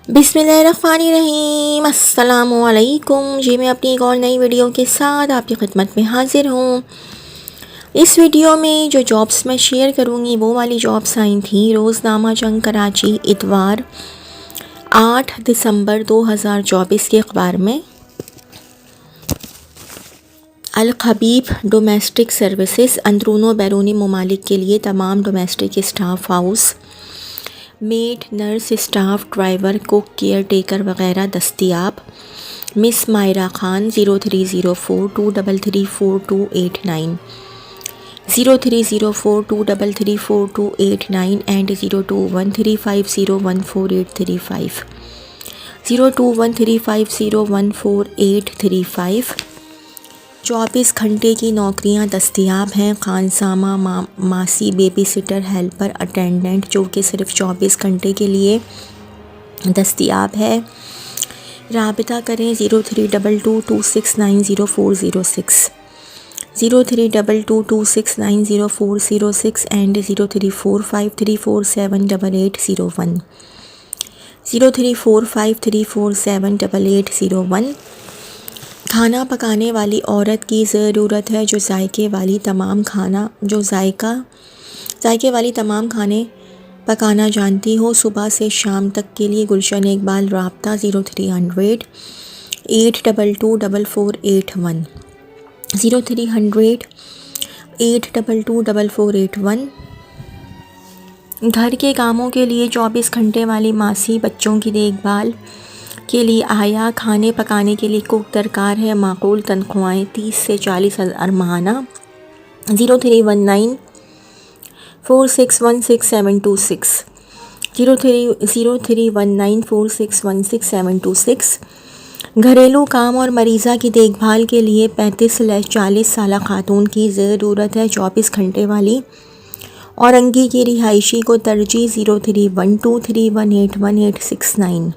बिस्मिल्लाहिर्रहमानिर्रहीम, अस्सलामुअलैकुम जी। मैं अपनी एक और नई वीडियो के साथ आपकी खिदमत में हाज़िर हूँ। इस वीडियो में जो जॉब्स मैं शेयर करूँगी वो वाली जॉब्स आई थी रोज़नामा जंग कराची इतवार 8 दिसंबर 2024 के अखबार में। अल खबीब डोमेस्टिक सर्विसेज अंदरूनो बैरूनी ममालिक के लिए तमाम domestic staff house, maid, nurse, staff, driver, cook, care taker दस्तियाब। Miss Myra Khan 0304233428 0304233428 and 0213501435 0213501435। 24 घंटे की नौकरियां दस्तियाब हैं। खानसामा, मासी, बेबी सिटर, हेल्पर, अटेंडेंट, जो कि सिर्फ 24 घंटे के लिए दस्तियाब है। राबिता करें 032226904006 032226904006 एंड 0345347801 0345347801। खाना पकाने वाली औरत की ज़रूरत है जो जायके वाली तमाम खाने पकाना जानती हो। सुबह से शाम तक के लिए गुलशन इकबाल। राब्ता 0300 8224481 0300 8224481। घर के कामों के लिए 24 घंटे वाली मासी, बच्चों की देखभाल के लिए आया, खाने पकाने के लिए कुक दरकार है। माकूल तनख्वाहें 30 से 40 हज़ार माहाना। 031946166726 031946166726। घरेलू काम और मरीज़ा की देखभाल के लिए 35 से 40 साल खातून की ज़रूरत है, 24 घंटे वाली। औरंगी की रिहायशी को तरजीह 0312318169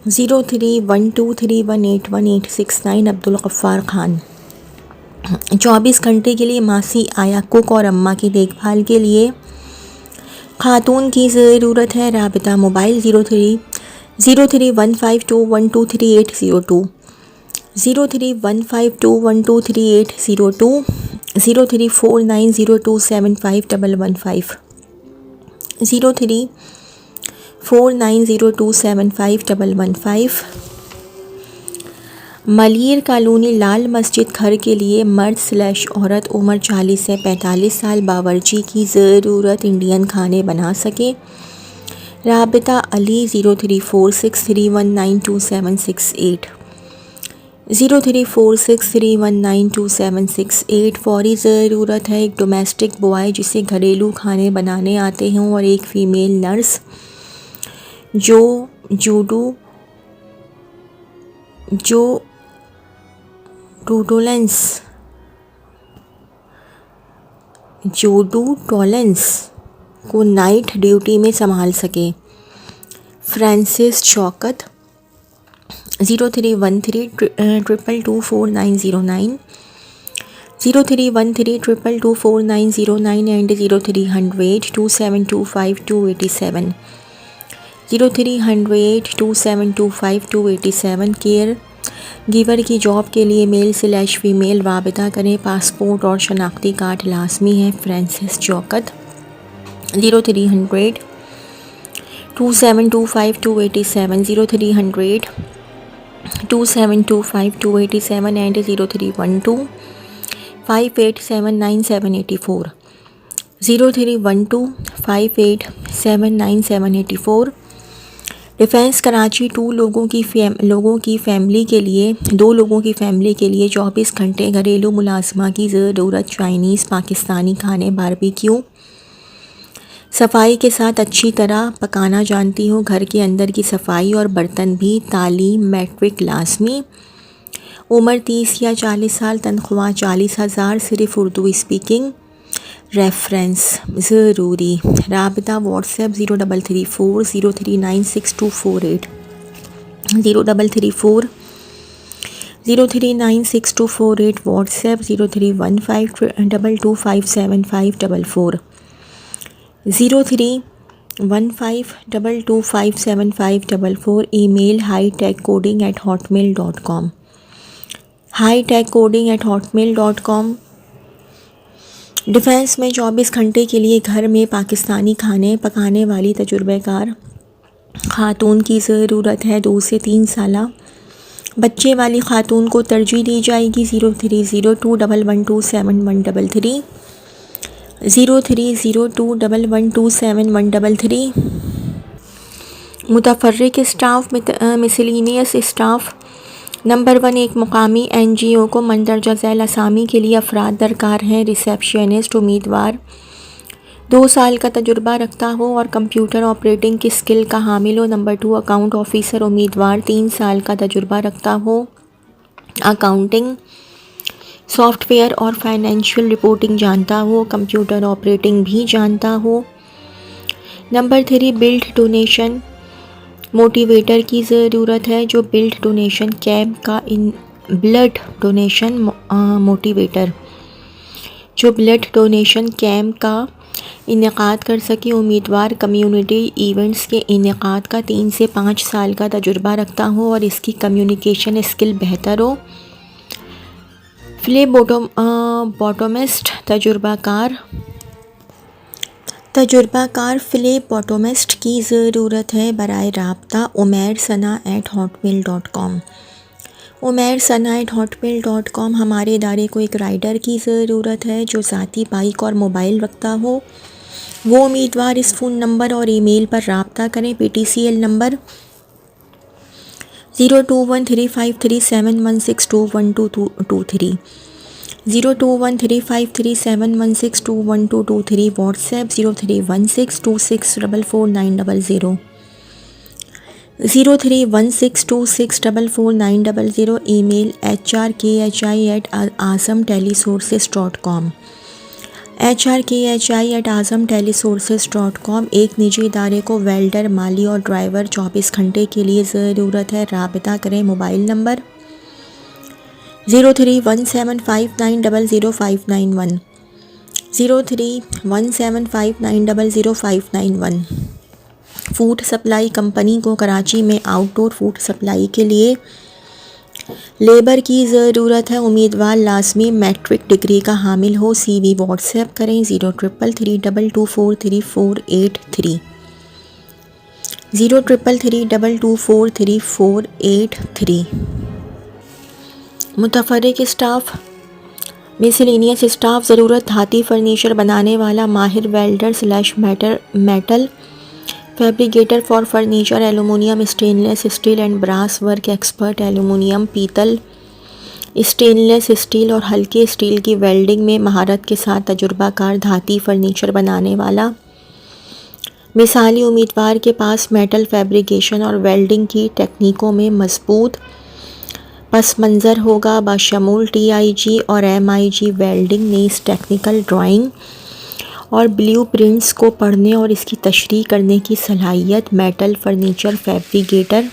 0312318169। अब्दुल गफ्फार खान 24 घंटे के लिए मासी, आया, कुक और अम्मा की देखभाल के लिए खातून की ज़रूरत है। राबिता मोबाइल 0315212380 0315212380 0349027515 0349027515। मलिर कॉलोनी लाल मस्जिद घर के लिए मर्द/औरत उम्र 40 से 45 साल बावर्ची की ज़रूरत, इंडियन खाने बना सके। राबिता अली 0346319278 0346319278। फौरी ज़रूरत है एक डोमेस्टिक बॉय जिसे घरेलू खाने बनाने आते हों और एक फ़ीमेल नर्स जो जोडू टॉलेंस को नाइट ड्यूटी में संभाल सके। Francis Shaukat 0313222490 0313222490 and 0300272527 0300272527। Care giver की जॉब के लिए मेल/फीमेल राबिता करें। पासपोर्ट और शनाख्ती कार्ड लाजमी है। Francis Shaukat 0300 272527 0300 272527 and 0312 5879784 0312 5879784। Defence Karachi 2 लोगों की फैमिली के लिए 24 घंटे घरेलू मुलाजमा की ज़रूरत। चाइनीज़, पाकिस्तानी खाने, बारबेक्यू, सफाई के साथ अच्छी तरह पकाना जानती हो। घर के अंदर की सफाई और बर्तन भी। तालीम मैट्रिक लाजमी। उम्र 30 या 40 साल। तनख्वाह 40,000, सिर्फ उर्दू स्पीकिंग। रेफरेंस ज़रूरी। राबिता WhatsApp 0334039624 0334039624 WhatsApp 031522575544 03 1522575544, email hitechcoding@hotmail.com, hitechcoding@hotmail.com। Defence में 24 घंटे के लिए घर में पाकिस्तानी खाने पकाने वाली तजुर्बेकार खातून की ज़रूरत है। 2 से 3 साल बच्चे वाली खातून को तरजीह दी जाएगी। 030211271133, 030211271133। मुतफर्रिक स्टाफ मिसलिनियस स्टाफ। नंबर 1, एक मुकामी NGO को मंदरजा झैल असामी के लिए अफराद दरकार हैं। रिसेप्शनिस्ट उम्मीदवार 2 साल का तजुर्बा रखता हो और कंप्यूटर ऑपरेटिंग की स्किल का हामिल हो। नंबर 2, अकाउंट ऑफिसर उम्मीदवार 3 साल का तजुर्बा रखता हो, अकाउंटिंग सॉफ्टवेयर और फाइनेंशियल रिपोर्टिंग जानता हो, कंप्यूटर ऑपरेटिंग भी जानता हो। नंबर 3, बिल्ड डोनेशन मोटिवेटर की ज़रूरत है, जो बिल्ड डोनेशन कैंप का ब्लड डोनेशन मोटिवेटर जो ब्लड डोनेशन कैंप का इनेकाद कर सके। उम्मीदवार कम्युनिटी इवेंट्स के इनेकाद का 3 से 5 साल का तजुर्बा रखता हो और इसकी कम्युनिकेशन स्किल बेहतर हो। फ्लेबोटोमिस्ट तजुर्बाकार फ्लेबोटोमिस्ट की ज़रूरत है। बराए राब्ता umair.sana@hotmail.com, umair.sana@hotmail.com। हमारे इदारे को एक राइडर की ज़रूरत है जो ज़ाती बाइक और मोबाइल रखता हो। वो उम्मीदवार इस फ़ोन नंबर और ईमेल पर राब्ता करें। PTCL number 02135371621223, 02135371621223। WhatsApp 031626444900, 031626444900। Email hrkhi@azamtelesources.com, hrkhi@azamtelesources.com। एक निजी इदारे को वेल्डर, माली और ड्राइवर 24 घंटे के लिए ज़रूरत है। राबिता करें। Mobile number 0317590591, 0317590591। Food supply company को कराची में आउटडोर फूड सप्लाई के लिए लेबर की ज़रूरत है। उम्मीदवार लाजमी मैट्रिक डिग्री का हामिल हो। CV व्हाट्सएप करें 0333224383, 0333224383। मुतफर्रिक स्टाफ मिसलिनियस स्टाफ ज़रूरत धाती फर्नीचर बनाने वाला माहिर welder / metal fabricator for furniture, aluminium, stainless steel and brass work expert, aluminium, पीतल, स्टेनलेस स्टील और हल्के स्टील की वेल्डिंग में महारत के साथ तजुर्बाकार धाती फर्नीचर बनाने वाला। मिसाली उम्मीदवार के पास मेटल फैब्रिकेशन और वेल्डिंग की टेक्निकों में मजबूत पस मंज़र होगा, बाशमूल TIG और MIG वेल्डिंग, नीस टेक्निकल ड्राइंग और ब्लू प्रिंट्स को पढ़ने और इसकी तशरीह करने की सलाहियत। मेटल फर्नीचर फैब्रिकेटर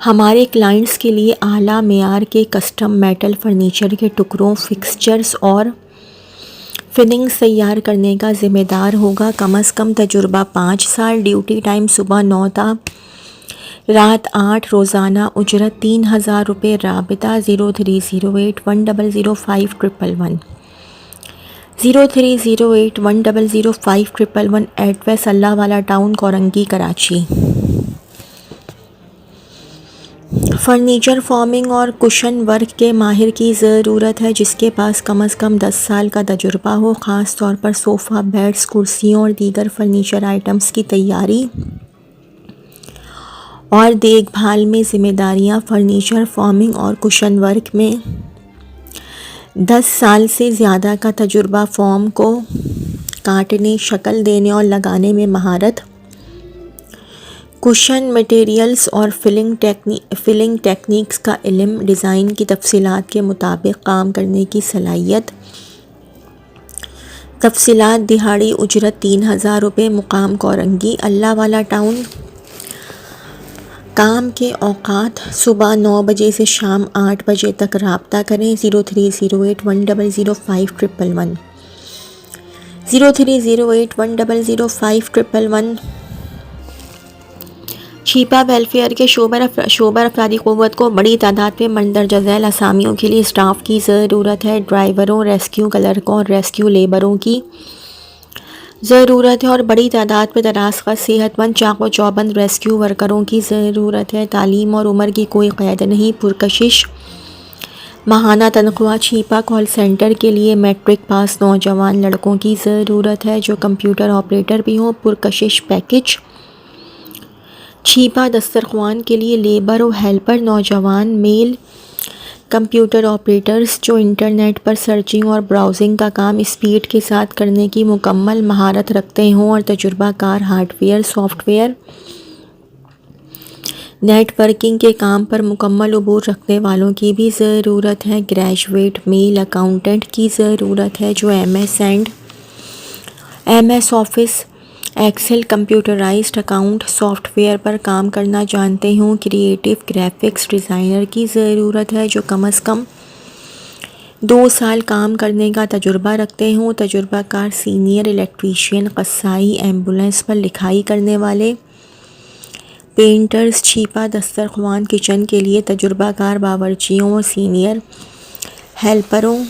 हमारे क्लाइंट्स के लिए आला मेयार के कस्टम मेटल फर्नीचर के टुकड़ों, फिक्सचर्स और फिनिंग्स तैयार करने का ज़िम्मेदार होगा। कम अज़ कम तजुर्बा 5 साल। ड्यूटी टाइम सुबह 9 ता रात 8। रोज़ाना उजरत 3000 रुपये। राबिता 0308100511, 0308100511। एड्रेस अल्लाह वाला town, Korangi, Karachi. Furniture forming और कुशन वर्क के माहिर की ज़रूरत है जिसके पास कम अज़ कम 10 साल का तजुर्बा हो। ख़ास तौर पर सोफ़ा, बेड्स, कुर्सियों और दीगर फर्नीचर आइटम्स की तैयारी और देखभाल में ज़िम्मेदारियाँ। फर्नीचर फॉर्मिंग और कुशन वर्क में 10 साल से ज़्यादा का तजुर्बा। फॉर्म को काटने, शक्ल देने और लगाने में महारत। कुशन मटेरियल्स और फिलिंग टेक्निक्स का इल्म। डिज़ाइन की तफसीलात के मुताबिक काम करने की सलाहियत। तफसीलात दिहाड़ी उजरत 3000 रुपये। मुकाम कोरंगी, अल्लाह वाला टाउन। काम के औकात सुबह 9 बजे से शाम 8 बजे तक। राब्ता करें 0308100511, 0308100511। छिपा वेलफेयर के शोबर अफरादी क़ुव्वत को बड़ी तादाद में मंदरजा झैल असामियों के लिए स्टाफ की ज़रूरत है। ड्राइवरों, रेस्क्यू क्लर्कों और रेस्क्यू लेबरों की ज़रूरत है और बड़ी तादाद में दराज़ सेहतमंद चाको चौबंद रेस्क्यू वर्करों की ज़रूरत है। तालीम और उम्र की कोई क़ैद नहीं। पुरकशिश माहाना तनख्वाह। छिपा कॉल सेंटर के लिए मैट्रिक पास नौजवान लड़कों की ज़रूरत है जो कंप्यूटर ऑपरेटर भी हों। पुरकशिश पैकेज। छिपा दस्तरख्वान के लिए लेबर और हेल्पर नौजवान मेल कंप्यूटर ऑपरेटर्स जो इंटरनेट पर सर्चिंग और ब्राउजिंग का काम स्पीड के साथ करने की मुकम्मल महारत रखते हों और तजुर्बाकार हार्डवेयर, सॉफ्टवेयर, नेटवर्किंग के काम पर मुकम्मल अबूर रखने वालों की भी ज़रूरत है। ग्रेजुएट मेल अकाउंटेंट की ज़रूरत है जो MS office, excel, computerised account software पर काम करना जानते हों। क्रिएटिव ग्राफिक्स डिज़ाइनर की ज़रूरत है जो कम से कम 2 साल काम करने का तजुर्बा रखते हों। तजुर्बाकार सीनियर इलेक्ट्रीशियन, कसाई, एम्बुलेंस पर लिखाई करने वाले, पेंटर्स। छिपा दस्तरख्वान किचन के लिए तजुर्बाकार बावर्चियों और सीनियर हेल्परों।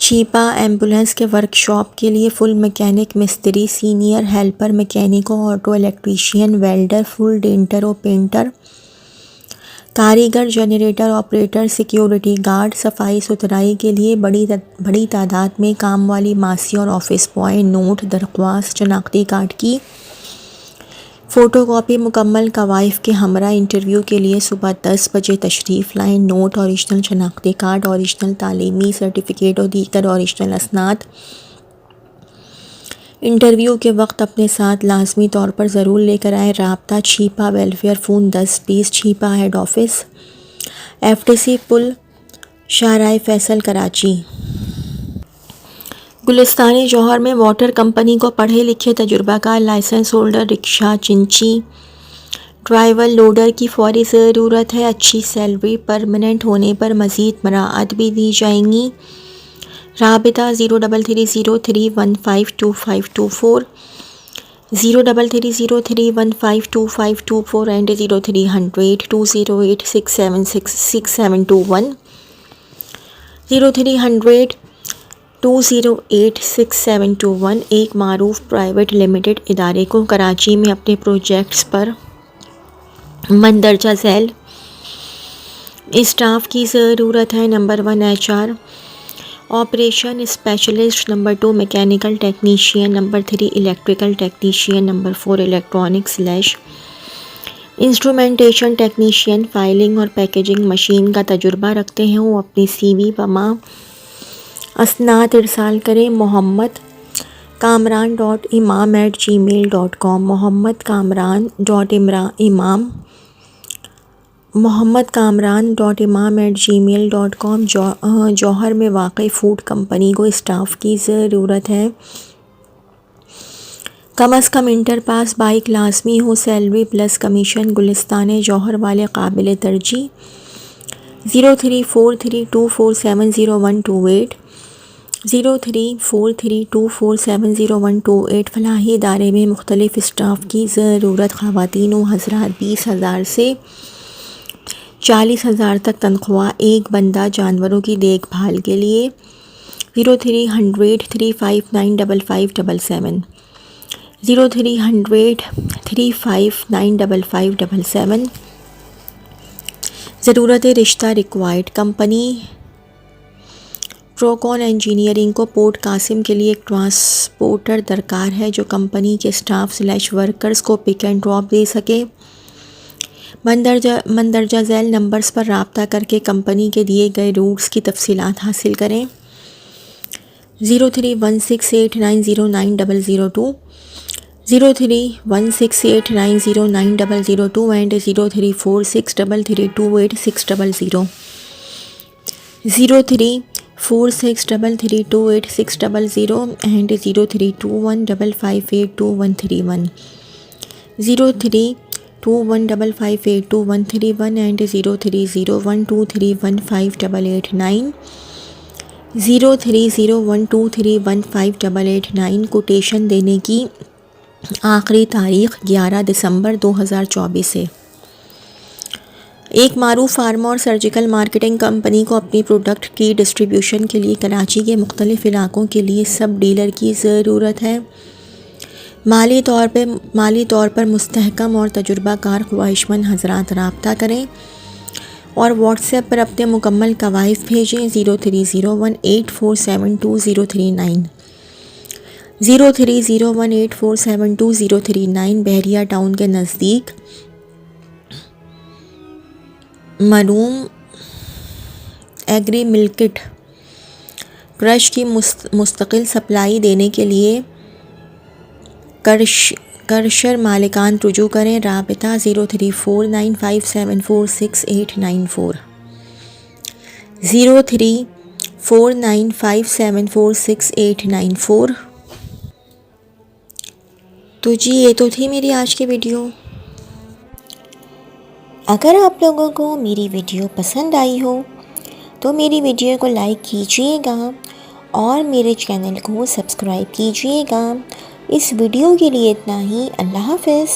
छिपा एम्बुलेंस के वर्कशॉप के लिए फुल मैकेनिक, मिस्त्री, सीनियर हेल्पर, मैकेनिको, auto electrician, welder, full denter और पेंटर, कारीगर, जनरेटर ऑपरेटर, सिक्योरिटी गार्ड। सफाई सुथराई के लिए बड़ी तादाद में काम वाली मासी और ऑफिस बॉय। नोट दरख्वास्त शनाख्ती कार्ड की फ़ोटोकॉपी मुकम्मल कवाइफ के हमरा। इंटरव्यू के लिए सुबह 10 बजे तशरीफ़ लाएँ। नोट, ओरिजिनल शनाख्ती कार्ड, ओरिजिनल तालीमी सर्टिफिकेट और दीगर ओरिजिनल असनाद इंटरव्यू के वक्त अपने साथ लाजमी तौर पर ज़रूर लेकर आएँ। राब्ता छिपा welfare phone 1020 Chhipa head office, FTC पुल, शाहराह फैसल, कराची। गुलिस्तानी जौहर में वाटर कंपनी को पढ़े लिखे तजुर्बाकार लाइसेंस होल्डर, रिक्शा, चिंची, ड्राइवर, लोडर की फौरी ज़रूरत है। अच्छी सैलरी, परमानेंट होने पर मज़ीद मराअत भी दी जाएंगी। राबिता 0330315254, 0330315254 एंड 030020867621, 030020867721। एक मारूफ प्राइवेट लिमिटेड इदारे को कराची में अपने प्रोजेक्ट्स पर मंदरजा झैल स्टाफ की ज़रूरत है। Number 1 HR operation specialist, number 2 mechanical technician, number 3 electrical technician, number 4 electronics / instrumentation technician. Filing और पैकेजिंग मशीन का तजुर्बा रखते हैं वो अपनी CV बमा असनाद इरसाल करें। Mohammad kamran.imam@gmail.com, mohammadkamran.imam@gmail.com। जौहर में वाक़ई फ़ूड कंपनी को स्टाफ की ज़रूरत है। कम से कम इंटर पास, बाइक लाजमी हो, सैलरी प्लस कमीशन। गुलिस्तान जौहर वाले काबिल तरजीह। 034324700128, 034324700128। फलाही इदारे में मुख्तलिफ स्टाफ की ज़रूरत। ख़वातीन व हज़रात 20,000 से 40,000 तक तनख्वाह। एक बंदा जानवरों की देखभाल के लिए। 030035955577, 030035955577। ज़रूरत रिश्ता रिक्वायर्ड। कंपनी प्रोकॉन इंजीनियरिंग को पोर्ट कासिम के लिए एक ट्रांसपोर्टर दरकार है जो कंपनी के स्टाफ/वर्कर्स को पिक एंड ड्रॉप दे सके। मंदरजा झैल नंबर्स पर रब्ता करके कंपनी के दिए गए रूट्स की तफसीलात हासिल करें। 0316890902, 0316890902 एंड 034633286000, 034633286000 एंड 0321558231, 0321558231 एंड 030123158889, 030123158889 कोटेशन देने की आखिरी तारीख़ 11 दिसंबर 2024 है। एक मारूफ फार्मा और सर्जिकल मार्केटिंग कंपनी को अपनी प्रोडक्ट की डिस्ट्रीब्यूशन के लिए कराची के मुख्तलिफ़ इलाक़ों के लिए सब डीलर की ज़रूरत है। माली तौर पर मुस्तहकम और तजुर्बाकार ख्वाहिशमंद हज़रात रब्ता करें और व्हाट्सएप पर अपने मुकम्मल कवाइद भेजें 030184720039 030184720039 बहरिया टाउन के नज़दीक मरूम एग्री मिल्किट क्रश की मुस्तकिल सप्लाई देने के लिए करशर मालिकान रुजू करें। राबिता 0349574689 0349574689। तो जी ये तो थी मेरी आज की वीडियो। अगर आप लोगों को मेरी वीडियो पसंद आई हो तो मेरी वीडियो को लाइक कीजिएगा और मेरे चैनल को सब्सक्राइब कीजिएगा। इस वीडियो के लिए इतना ही। अल्लाह हाफ़िज़।